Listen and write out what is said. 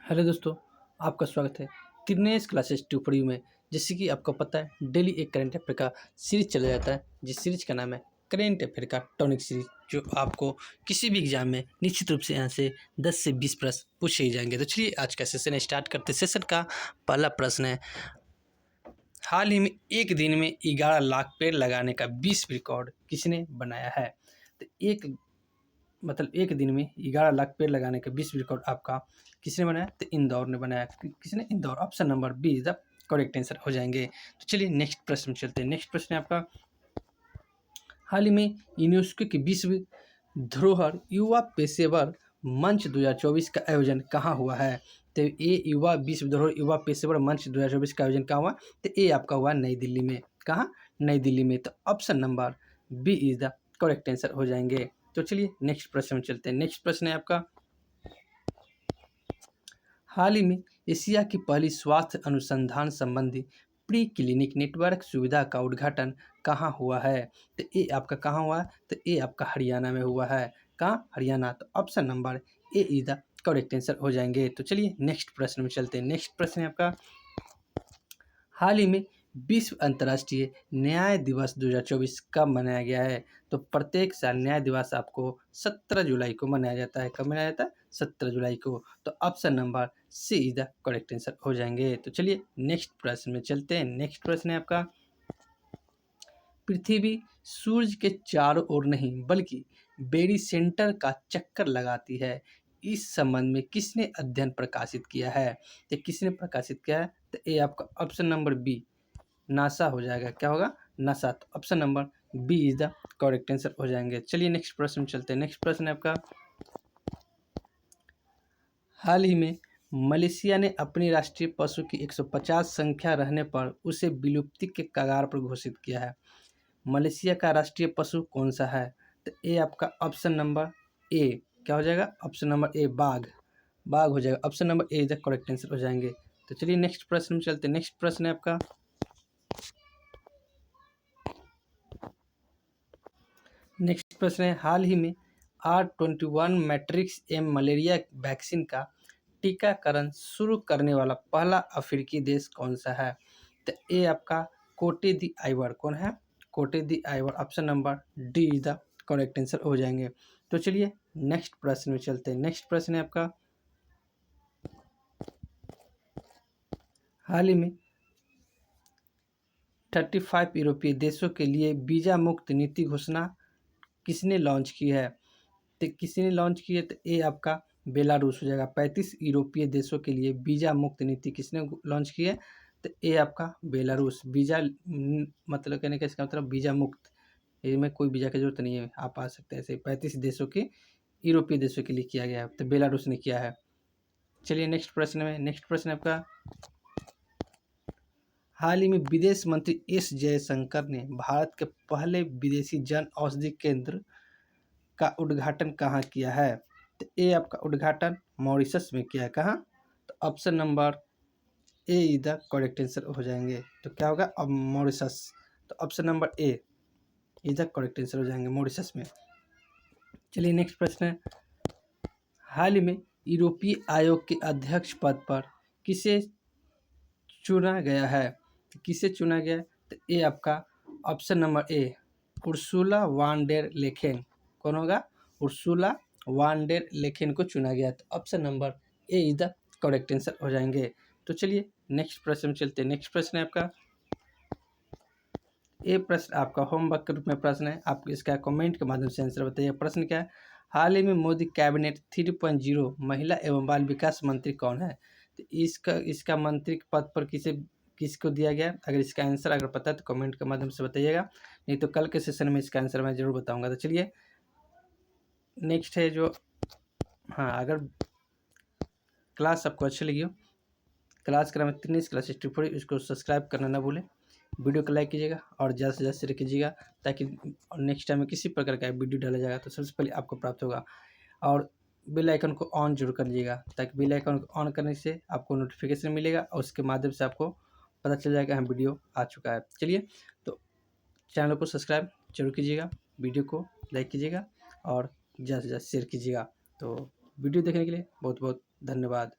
Hello दोस्तों, आपका स्वागत है त्रिनेश क्लासेस 2 फॉर यू में। जैसे कि आपको पता है डेली एक करंट अफेयर का सीरीज चला जाता है, जिस सीरीज का नाम है करंट अफेयर का टॉनिक सीरीज, जो आपको किसी भी एग्जाम में निश्चित रूप से यहाँ से 10 से 20 प्रश्न पूछे ही जाएंगे। तो चलिए आज का सेशन स्टार्ट करते। सेशन का पहला प्रश्न है, हाल ही में एक दिन में 11 लाख पेड़ लगाने का विश्व रिकॉर्ड किसने बनाया है? तो एक दिन में 11 लाख पेड़ लगाने का विश्व रिकॉर्ड आपका किसने बनाया? तो इंदौर ने बनाया। किसने? Indore. Option number B is the correct answer हो जाएंगे। तो चलिए नेक्स्ट प्रश्न में चलते हैं। नेक्स्ट प्रश्न है आपका, हाल ही में यूनेस्को की विश्व धरोहर युवा पेशेवर मंच 2024 का आयोजन कहाँ हुआ है? तो ये युवा विश्व धरोहर युवा पेशेवर मंच 2024 का आयोजन कहाँ हुआ? तो ये आपका हुआ नई दिल्ली में। कहाँ? नई दिल्ली में। तो option number B is the correct answer हो जाएंगे। तो चलिए नेक्स्ट प्रश्न में चलते हैं। नेक्स्ट प्रश्न है आपका, हाल ही में एशिया की पहली स्वास्थ्य अनुसंधान संबंधी प्री क्लिनिक नेटवर्क सुविधा का उद्घाटन कहाँ हुआ है? तो ये आपका कहाँ हुआ है? तो ये आपका हरियाणा में हुआ है। कहाँ? हरियाणा। तो option number A is the correct answer हो जाएंगे। तो चलिए नेक्स्ट प्रश्न में चलते हैं। नेक्स्ट प्रश्न है आपका, हाल ही में विश्व अंतर्राष्ट्रीय न्याय दिवस 2024 कब मनाया गया है? तो प्रत्येक साल न्याय दिवस आपको 17 जुलाई को मनाया जाता है। कब मनाया जाता है? 17 जुलाई को। तो option number C is the correct answer हो जाएंगे। तो चलिए नेक्स्ट प्रश्न में चलते हैं। नेक्स्ट प्रश्न है आपका, पृथ्वी सूर्य के चारों ओर नहीं बल्कि बेरी सेंटर का चक्कर लगाती है, इस संबंध में किसने अध्ययन प्रकाशित किया है? तो किसने प्रकाशित किया है? तो ये आपका ऑप्शन नंबर बी नासा हो जाएगा। क्या होगा? नासा। तो option number B is the correct answer हो जाएंगे। चलिए नेक्स्ट प्रश्न में चलते हैं। नेक्स्ट प्रश्न है आपका, हाल ही में मलेशिया ने अपनी राष्ट्रीय पशु की 150 संख्या रहने पर उसे विलुप्ति के कगार पर घोषित किया है। मलेशिया का राष्ट्रीय पशु कौन सा है? तो ए आपका ऑप्शन नंबर ए क्या हो जाएगा? ऑप्शन नंबर ए बाघ। बाघ हो जाएगा। Option number A is the correct answer हो जाएंगे। तो चलिए नेक्स्ट प्रश्न में चलते हैं। नेक्स्ट प्रश्न है आपका, नेक्स्ट प्रश्न है, हाल ही में R21 matrix M malaria vaccine का टीकाकरण शुरू करने वाला पहला अफ्रीकी देश कौन सा है? तो ये आपका कोटे दी आइवर। कौन है? Cote d'Ivoire. Option number D is the correct answer हो जाएंगे। तो चलिए नेक्स्ट प्रश्न में चलते हैं। नेक्स्ट प्रश्न है आपका, हाल ही में 35 यूरोपीय देशों के लिए वीजा मुक्त नीति घोषणा किसने लॉन्च की है? तो किसने लॉन्च की है? तो ये आपका बेलारूस हो जाएगा। 35 यूरोपीय देशों के लिए वीजा मुक्त नीति किसने लॉन्च की है? तो ये आपका बेलारूस। वीजा मतलब कहने का इसका मतलब वीजा मुक्त, इसमें कोई वीजा की जरूरत नहीं है, आप आ सकते हैं। ऐसे 35 देशों के यूरोपीय देशों के लिए किया गया है, तो बेलारूस ने किया है। चलिए नेक्स्ट प्रश्न में। नेक्स्ट प्रश्न आपका, हाल ही में विदेश मंत्री एस जयशंकर ने भारत के पहले विदेशी जन औषधि केंद्र का उद्घाटन कहाँ किया है? तो ये आपका उद्घाटन मॉरिशस में किया है। कहाँ? तो option number A is the correct answer हो जाएंगे। तो क्या होगा? अब मॉरिशस। तो option number A is the correct answer हो जाएंगे, मॉरिशस में। चलिए नेक्स्ट प्रश्न है, हाल ही में यूरोपीय आयोग के अध्यक्ष पद पर किसे चुना गया है? किसे चुना गया है? तो ये आपका option number A Ursula von der Leyen. कौन होगा? उर्सुला वान डेर लेखेन को चुना गया। तो option number A is the correct answer हो जाएंगे। तो चलिए नेक्स्ट प्रश्न में चलते हैं। नेक्स्ट प्रश्न है आपका, ये प्रश्न आपका होमवर्क के रूप में प्रश्न है, आप इसका कमेंट के माध्यम से आंसर बताइए। प्रश्न क्या है, हाल ही में मोदी कैबिनेट 3.0 महिला एवं बाल विकास मंत्री कौन है? तो इसका मंत्री के पद पर किसको दिया गया? अगर इसका आंसर अगर पता है तो कमेंट के माध्यम से बताइएगा, नहीं तो कल के सेशन में इसका आंसर मैं जरूर बताऊंगा। तो चलिए नेक्स्ट है जो, हाँ, अगर क्लास आपको अच्छी लगी हो, क्लास का नाम है त्रिनेश क्लासेस 2 फॉर यू, इसको सब्सक्राइब करना ना भूलें, वीडियो को लाइक कीजिएगा और ज़्यादा से ज़्यादा शेयर कीजिएगा, ताकि नेक्स्ट टाइम में किसी प्रकार का वीडियो डाला जाएगा तो सबसे पहले आपको प्राप्त होगा। और बेल आइकन को ऑन जरूर कर लीजिएगा, ताकि बेल आइकन को ऑन करने से आपको नोटिफिकेशन मिलेगा और उसके माध्यम से आपको पता चल जाएगा हाँ वीडियो आ चुका है। चलिए, तो चैनल को सब्सक्राइब जरूर कीजिएगा, वीडियो को लाइक कीजिएगा और ज़्यादा से ज़्यादा शेयर कीजिएगा। तो वीडियो देखने के लिए बहुत बहुत धन्यवाद।